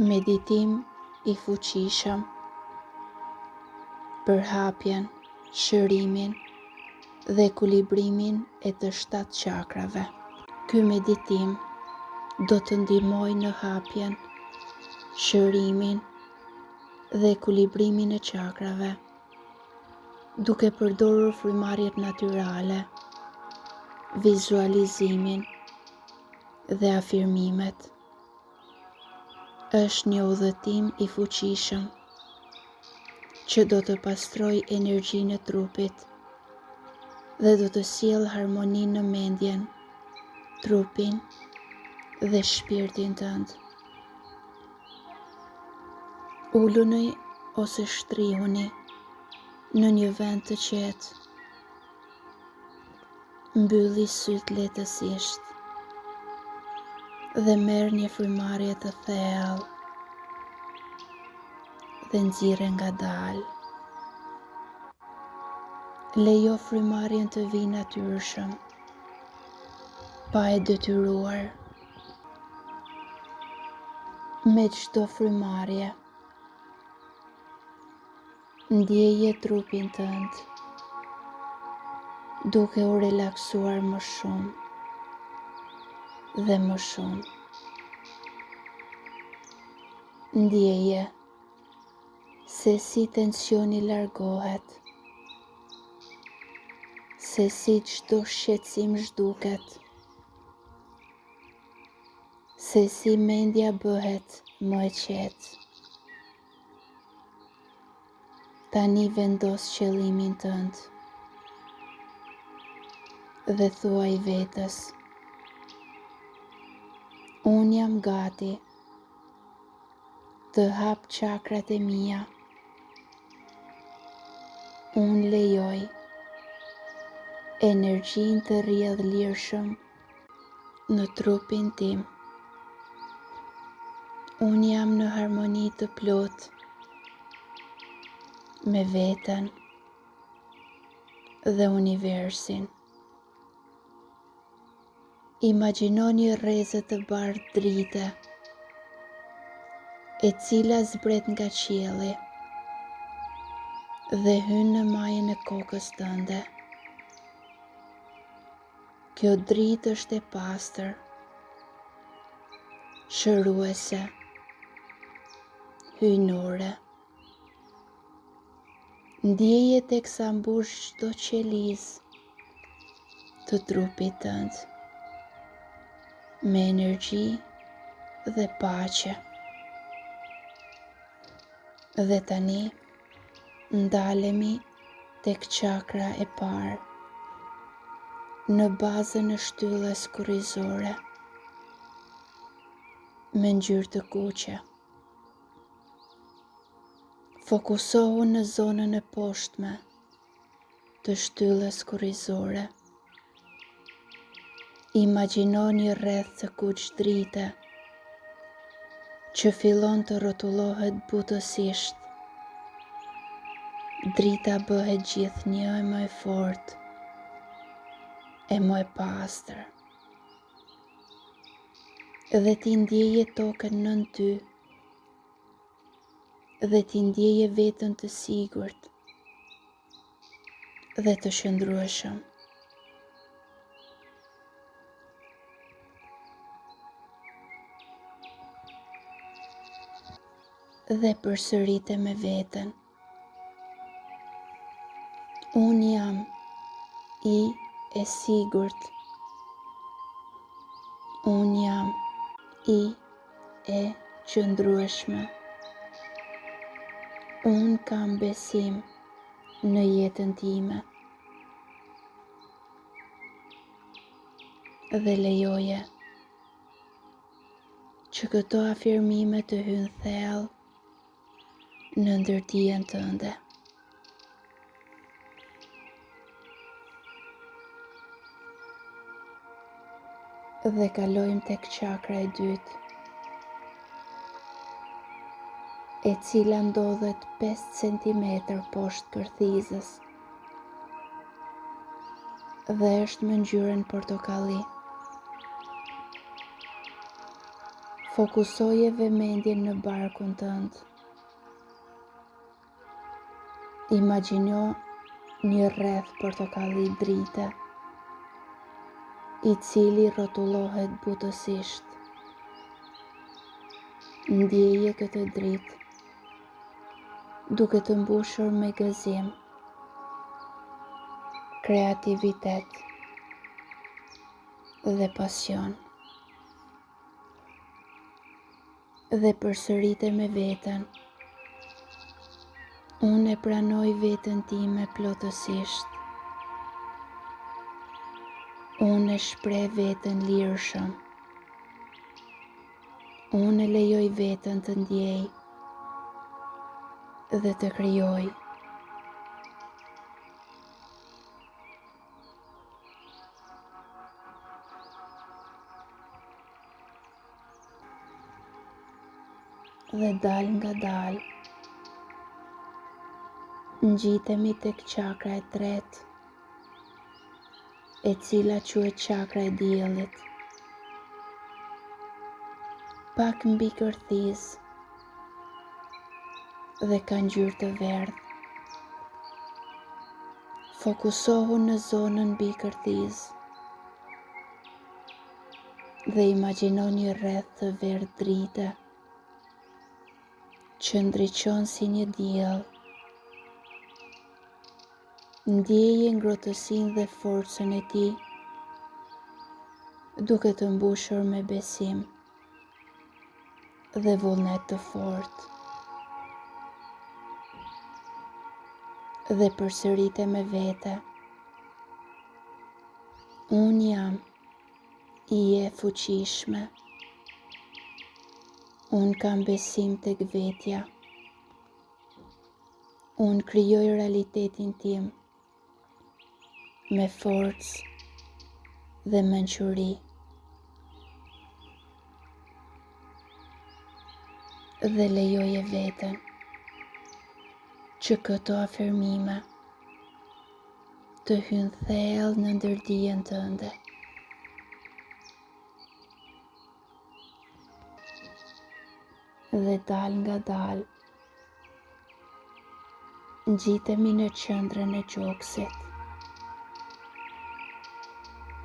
Meditim i fuqishëm për hapjen, shërimin dhe ekuilibrimin e të 7 çakrave. Ky meditim do të ndihmojë në hapjen, shërimin dhe ekuilibrimin e çakrave, duke përdorur frymëmarrjet natyrale, vizualizimin dhe afirmimet. Është një udhëtim i fuqishëm që do të pastrojë energjinë e trupit dhe do të sjellë harmoni në mendjen, trupin dhe shpirtin tënd. Uluni ose shtrihuni në një vend të qetë. Mbylli sytë lehtësisht dhe merr një frymëmarrje të thellë dhe nxirre ngadalë. Lejo frymëmarrjen të vijë natyrshëm, pa e detyruar. Me çdo frymëmarrje, ndjeje trupin tënd, duke u relaksuar më shumë dhe më shumë. Ndjeje se si tensioni largohet, se si çdo shqetësim zhduket, se si mendja bëhet më e qetë. Tani vendos qëllimin tënd dhe thuaj vetës: unë jam gati të hap çakrat e mia. Unë lejoj energjinë të rrjedhë lirshëm në trupin tim. Unë jam në harmoni të plotë me veten dhe universin. Imagjino një rrezë të bardhë drite, e cila zbret nga qielli dhe hyn në majën e kokës tënde. Kjo dritë është e pastër, shëruese, hyjnore. Ndjeje teksa mbush çdo qelizë të trupit tënd me energji dhe paqe. Dhe tani ndalemi tek çakra e parë, në bazën e shtyllës kurrizore, me ngjyrë të kuqe. Fokusohu në zonën e poshtme të shtyllës kurrizore. Imagjino një rreth të kuq drite që fillon të rrotullohet butësisht. Drita bëhet gjithnjë më e fortë e më e pastër. Dhe ti ndjeje tokën nën ty dhe ti ndjeje veten të sigurt dhe të qëndrueshëm. Dhe përsërite me veten: unë jam i e sigurt. Unë jam i e qëndrueshme. Unë kam besim në jetën time. Dhe lejoje që këto afirmime të hyjnë thellë në ndërdijen tënde. Dhe kalojmë tek çakra e dytë, e cila ndodhet 5 cm poshtë përthizës dhe është me ngjyrën portokalli. Fokusoje vëmendjen në barkun tënd. Imagjino një rreth portokalli drite, i cili rrotullohet butësisht. Ndjeje këtë dritë, duke të mbushur me gëzim, kreativitet dhe pasion. Dhe përsërite me veten. Unë e pranoj veten time plotësisht. Unë e shpreh veten lirshëm. Unë e lejoj veten të ndjej dhe të krijoj. Dhe dal nga dal, ngjitemi tek çakra e tretë, e cila quhet çakra e diellit. Pak mbi kërthis dhe ka ngjyrë të verdhë. Fokusohu në zonën mbi kërthis dhe imagjino një rreth të verdhë drite që ndriçon si një diell. Ndjeje ngrohtësinë dhe forcën e tij, duke të mbushur me besim dhe vullnet të fortë. Dhe përsërite me vete. Unë jam je fuqishme. Unë kam besim tek vetja. Unë krijoj realitetin tim me forcë dhe mençuri. Dhe lejoje veten që këto afirmime të hynë thellë në ndërdijen tënde. Dhe dal nga dal, ngjitemi në qendrën e gjoksit,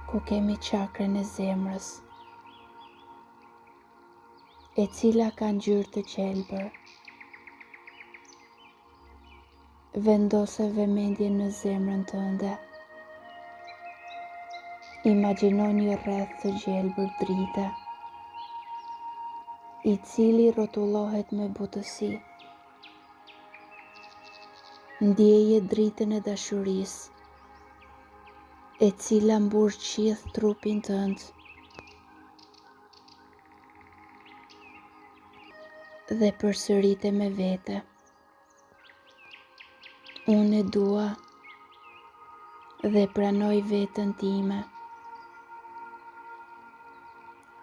ku kemi çakrën e zemrës, e cila ka ngjyrë të gjelbër. Vendose vëmendjen në zemrën tënde. Imagjino një rreth të gjelbër drite, i cili rrotullohet me butësi. Ndjeje dritën e dashurisë, e cila mbush gjithë trupin tënd. Dhe përsërite me vete. Unë e dua dhe pranoj veten time.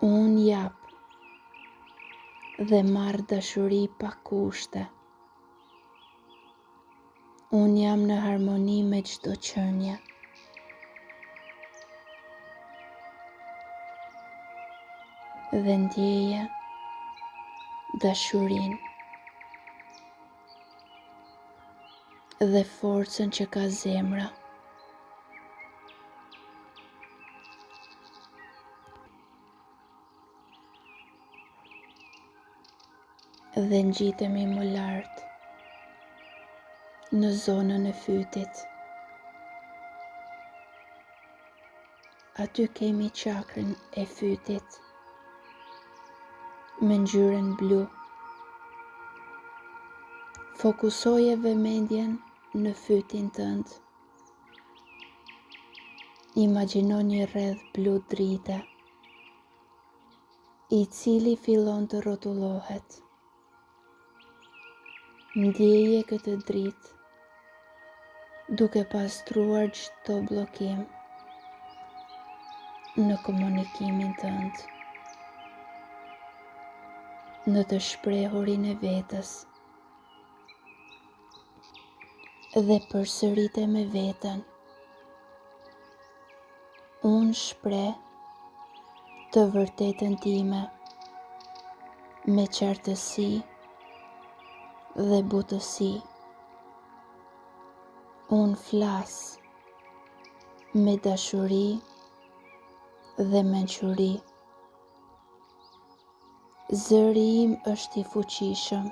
Unë jap dhe marr dashuri pa kushte. Unë jam në harmoni me çdo qenie. Dhe ndjeje dashurinë dhe forcën që ka zemra. Dhe ngjitemi më lart në zonën e fytit. Aty kemi çakrën e fytit me ngjyrën blu. Fokusoje vëmendjen në fytin tënd. Imagjino një rreth blu drite, i cili fillon të rrotullohet. Ndjeje këtë dritë, duke pastruar çdo bllokim në komunikimin tënd, në të shprehurin e vetës. Dhe përsërite me veten. Unë shpreh të vërtetën time. me qartësi dhe butësi. Unë flas me dashuri dhe mençuri. Zëri im është i fuqishëm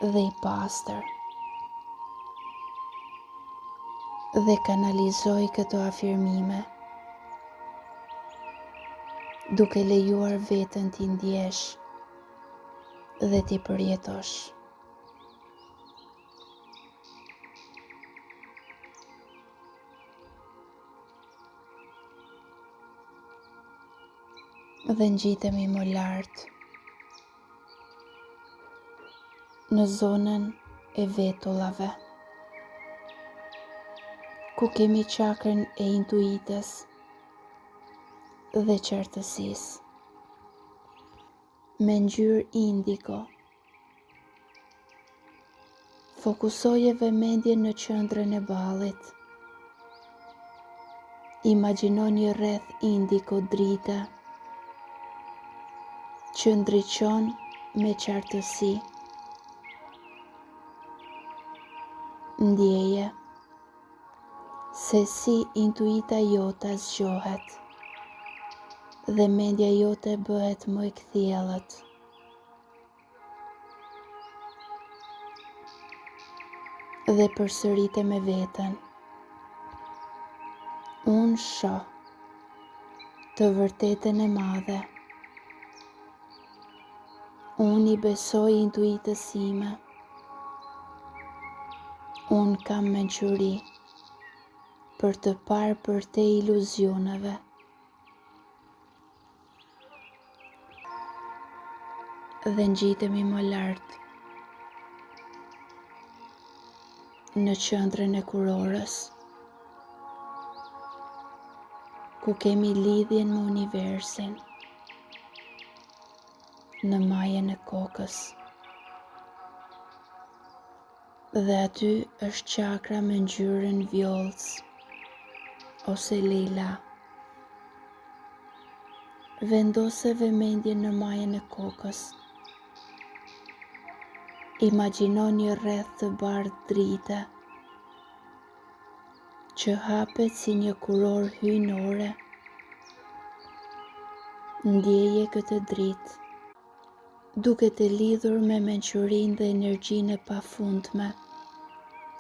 dhe i pastër. Dhe kanalizoj këto afirmime duke lejuar veten t'i ndjesh dhe t'i përjetosh. Dhe ngjitemi më lart në zonën e vetullave, ku kemi çakrën e intuitës dhe qartësisë, me ngjyrë indiko. Fokusoje vëmendjen në qendrën e ballit. Imagjino një rreth indiko drita që ndriçon me qartësi. Ndjeje se si intuita jote zgjohet dhe mendja jote bëhet më e kthjellët. Dhe përsërite me veten. Unë shoh të vërtetën e madhe. Unë i besoj intuitës sime. Unë kam mençuri për të parë për te iluzioneve. Dhe ngjitemi më lart në qendrën e kurorës, ku kemi lidhjen me universin, në majën e kokës. Dhe aty është çakra me ngjyrën vjollc ose lila. Vendose vëmendjen në majën e kokës. Imagjino një rreth të bardhë drite që hapet si një kurorë hyjnore. Ndjeje këtë dritë, duke të lidhur me mençurinë dhe energjinë e pafundme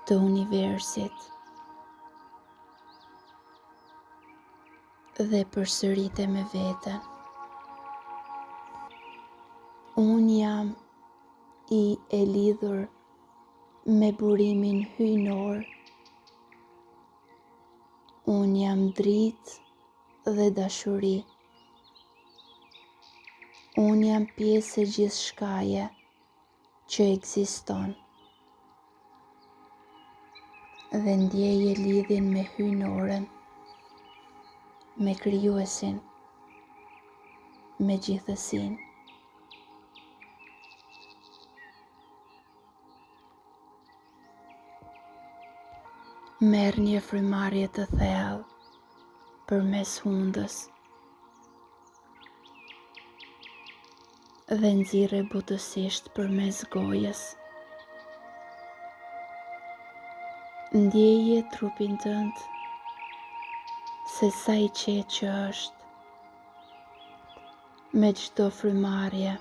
të universit. Dhe përsërite me veten. Unë jam i e lidhur me burimin hyjnor. Unë jam dritë dhe dashuri. Unë jam pjesë e gjithçkaje që ekziston. Dhe ndjeje lidhjen me hyjnoren, me krijuesin, me gjithësinë. Merr një frymarrje të thellë përmes hundës dhe nxirre butësisht përmes gojës. Ndjeje trupin tënd se sa i qetë që është. Me çdo frymarrje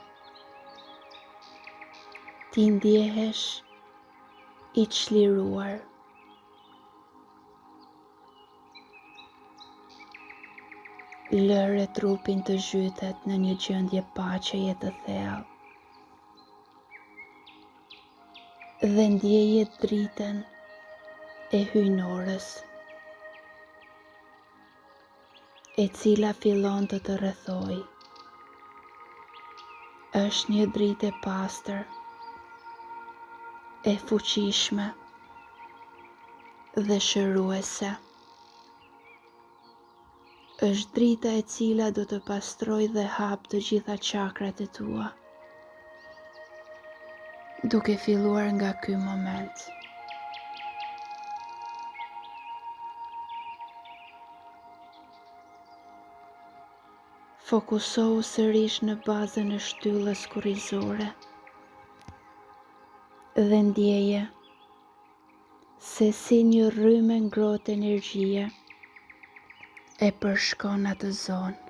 ti ndjehesh i çliruar. Lëre trupin të zhytet në një gjendje paqeje të thellë. Dhe ndjeje dritën e hyjnorës, e cila fillon të të rrethojë. Është një dritë e pastër, e fuqishme dhe shëruese. Është drita e cila do të pastrojë dhe hap të gjitha çakrat e tua. Duke filluar nga ky moment. Fokusohu sërish në bazën e shtyllës kurrizore dhe ndjeje se si një rrymë ngrohtë energjie e përshkon atë zonë.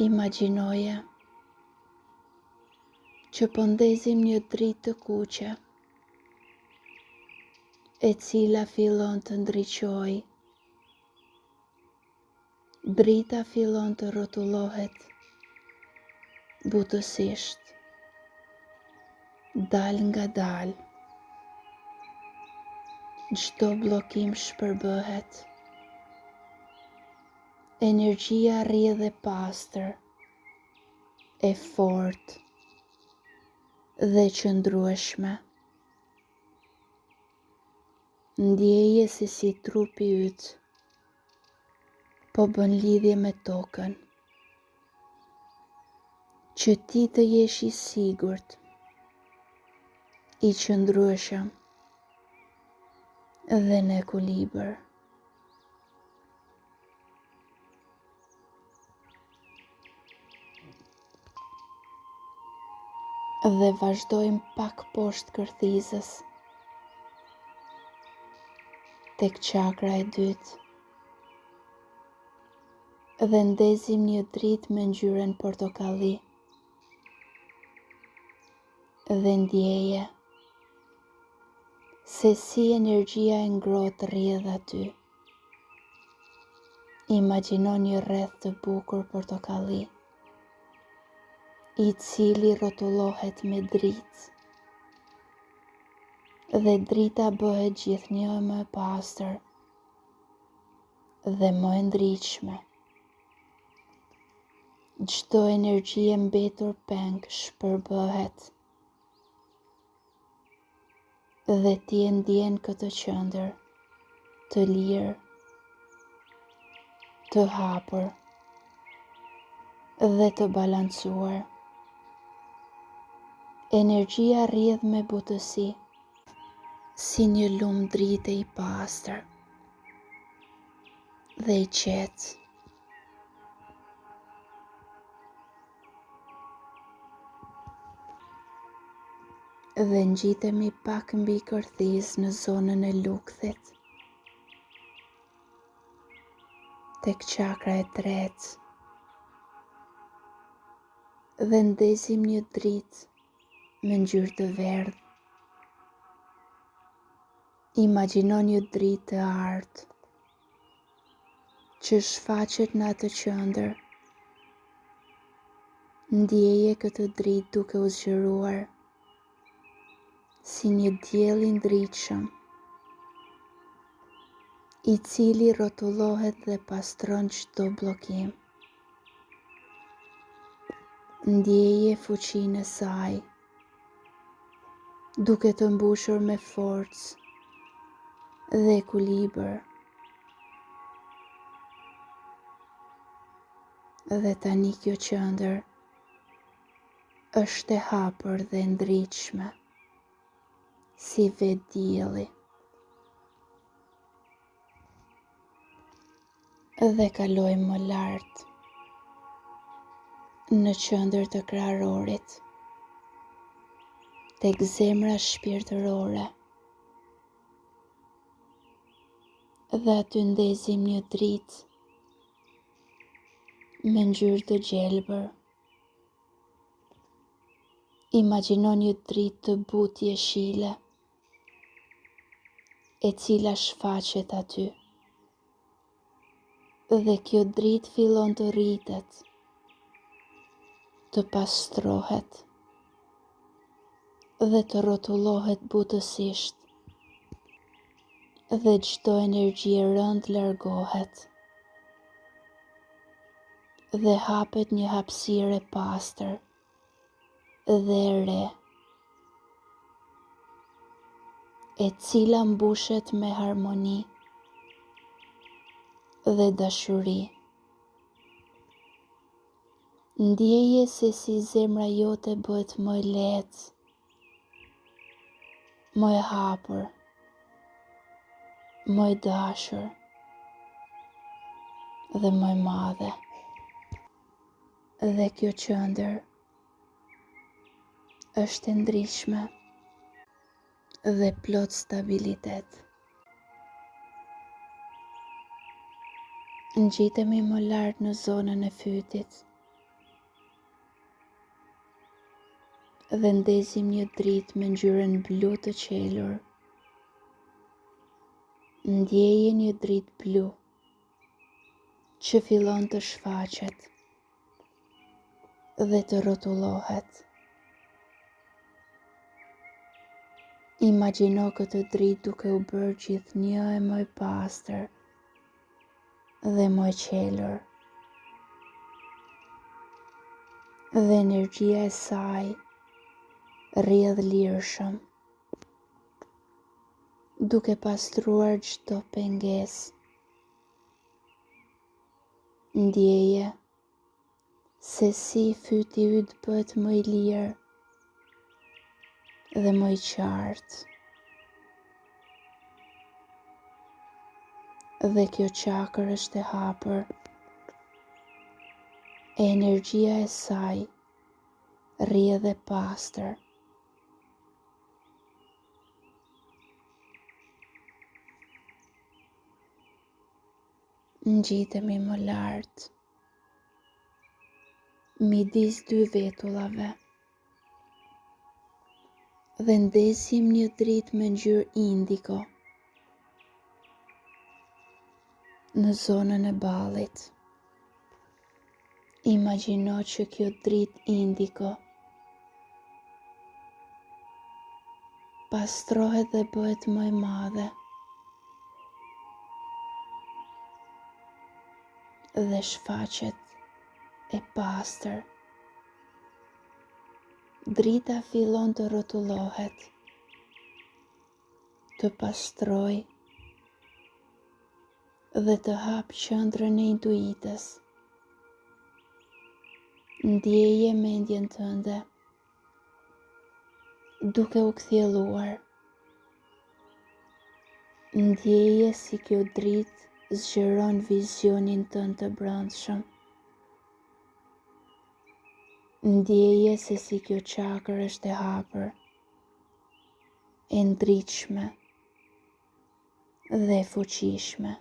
Imagjinoje që po ndezim një dritë të kuqe, e cila fillon të ndriçojë. Drita fillon të rrotullohet butësisht, dal nga dal. Çdo bllokim shpërbëhet. Energjia rrjedh e pastër, e fortë dhe qëndrueshme. Ndjeje se si trupi yt po bën lidhje me tokën, që ti të jesh i sigurt, i qëndrueshëm dhe në ekuilibër. Dhe vazhdojmë pak poshtë kërthizës, tek çakra e dytë, dhe ndezim një dritë me ngjyrën portokalli, dhe ndjeje se si energjia e ngrohtë rrjedh aty. Imagjino një rreth të bukur portokalli, i cili rrotullohet me dritë, dhe drita bëhet gjithnjë më e pastër dhe më e ndritshme. Çdo energji e mbetur peng shpërbëhet dhe ti e ndjen këtë qendër të lirë, të hapur dhe të balancuar. Energjia rrjedh me butësi, si një lumë drite i pastër dhe i qetë. Dhe ngjitemi pak mbi kërthizë në zonën e lukthit, tek çakra e tretë, dhe ndezim një dritë me ngjyrë të verdhë. Imagjino një dritë të artë që shfaqet në atë qendër. Ndjeje këtë dritë duke u zgjeruar si një diell i ndritshëm, i cili rrotullohet dhe pastron çdo bllokim. Ndjeje fuqinë e saj, duke të mbushur me forcë dhe ekuilibër. Dhe tani kjo qendër është e hapur dhe e ndritshme, si vet dielli. Dhe kalojmë më lart, në qendër të kraharorit, tek zemra shpirtërore. Dhe aty ndezim një dritë me ngjyrë të gjelbër. Imagjino një dritë të butë jeshile, e cila shfaqet aty. Dhe kjo dritë fillon të rritet, të pastrohet dhe të rrotullohet butësisht, dhe çdo energji e rëndë largohet dhe hapet një hapësirë e pastër dhe e re, e cila mbushet me harmoni dhe dashuri. Ndjeje se si zemra jote bëhet më e lehtë, më e hapur, më e dashur, dhe më e madhe. Dhe kjo qendër është e ndryshme dhe plot stabilitet. Ngjitemi më lart në zonën e fytit dhe ndezim një dritë me ngjyrën blu të qelur. Ndjeje një dritë blu që fillon të shfaqet dhe të rrotullohet. Imagjino këtë dritë duke u bërë gjithnjë e më e pastër dhe më e qelur. Dhe energjia e saj rrjedh lirshëm, duke pastruar çdo pengesë. Ndjeje se si fyti yt bëhet më i lirë dhe më i qartë. Dhe kjo çakër është e hapur. Energjia e saj rrjedh e pastër. Ngjitemi më lart midis dy vetullave dhe ndesim një dritë me ngjyrë indigo në zonën e ballit. Imagjino që kjo dritë indigo pastrohet dhe bëhet më e madhe dhe shfaqet e pastër. Drita fillon të rrotullohet, të pastrojë dhe të hap qendrën e intuitës. Ndjeje mendjen tënde duke u kthjelluar. Ndjeje si kjo dritë zgjeron vizionin tënd të brendshëm. Ndjeje se si kjo çakër është e hapur, e ndritshme dhe e fuqishme.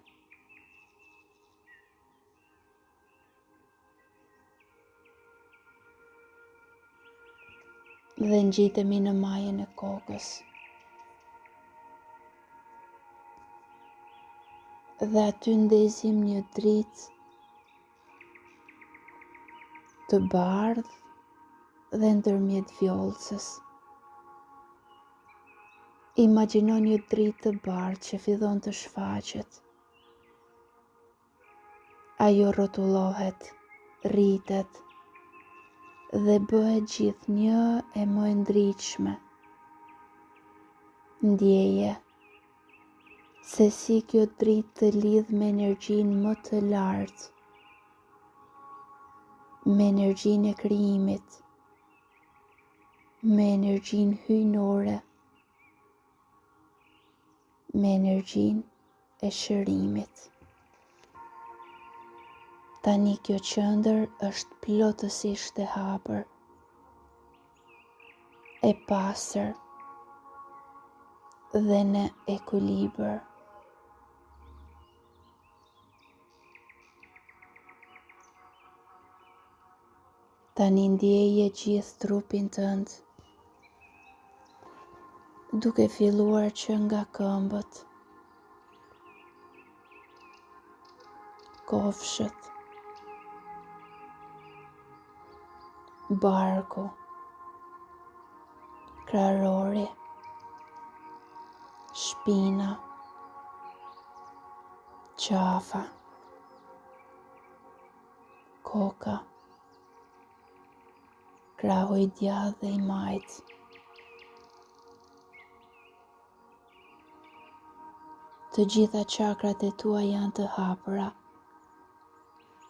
Dhe ngjitemi në majën e kokës. Dhe aty ndezim një dritë të bardhë dhe ndërmjet vjollcës. Imagjino një dritë të bardhë që fillon të shfaqet. Ajo rrotullohet, rritet dhe bëhet gjithnjë e më e ndritshme. Ndjeje se si kjo dritë të lidh me energjinë më të lartë, me energjinë e krijimit, me energjinë hyjnore, me energjinë e shërimit. Tani kjo qendër është plotësisht e hapur, e pastër dhe në ekuilibër. Tani ndjeje gjithë trupin tënd, duke filluar që nga këmbët, kofshët, barku, krarori, shpina, qafa, koka, krahu i djathtë dhe i majt. Të gjitha çakrat e tua janë të hapura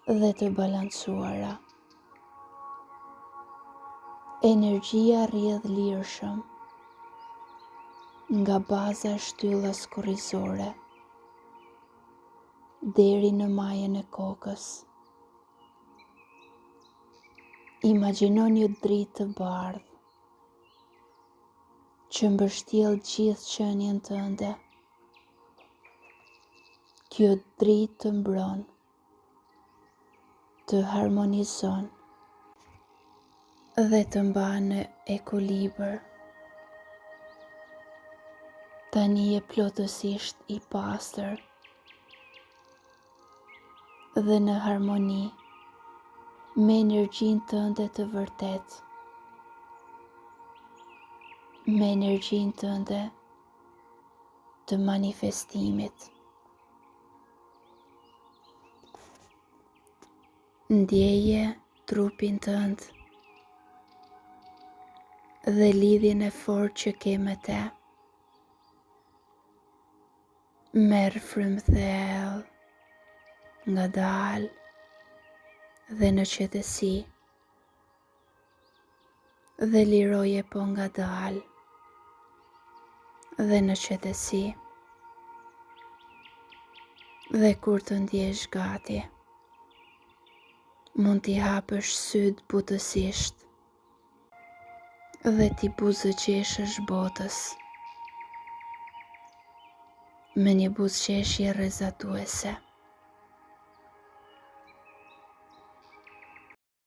dhe të balancuara. Energjia rrjedh lirshëm nga baza e shtyllës korrizore. deri në majën e kokës. Imagjino një dritë të bardhë që mbështjell gjithë qenien tënde. Kjo dritë të mbron, të harmonizon dhe të mban në ekuilibër. Tani je plotësisht i pastër dhe në harmoni me energjinë tënde të vërtetë, me energjinë tënde të manifestimit. Ndjeje trupin tënd dhe lidhjen e fortë që ke me te. Merr frymë thellë, ngadalë dhe në qetësi, dhe liroje po ngadalë dhe në qetësi. Dhe kur të ndjesh gati, mund t'i hapësh syt butësisht dhe t'i buzëqeshësh botës me një buzëqeshje rrezatuese.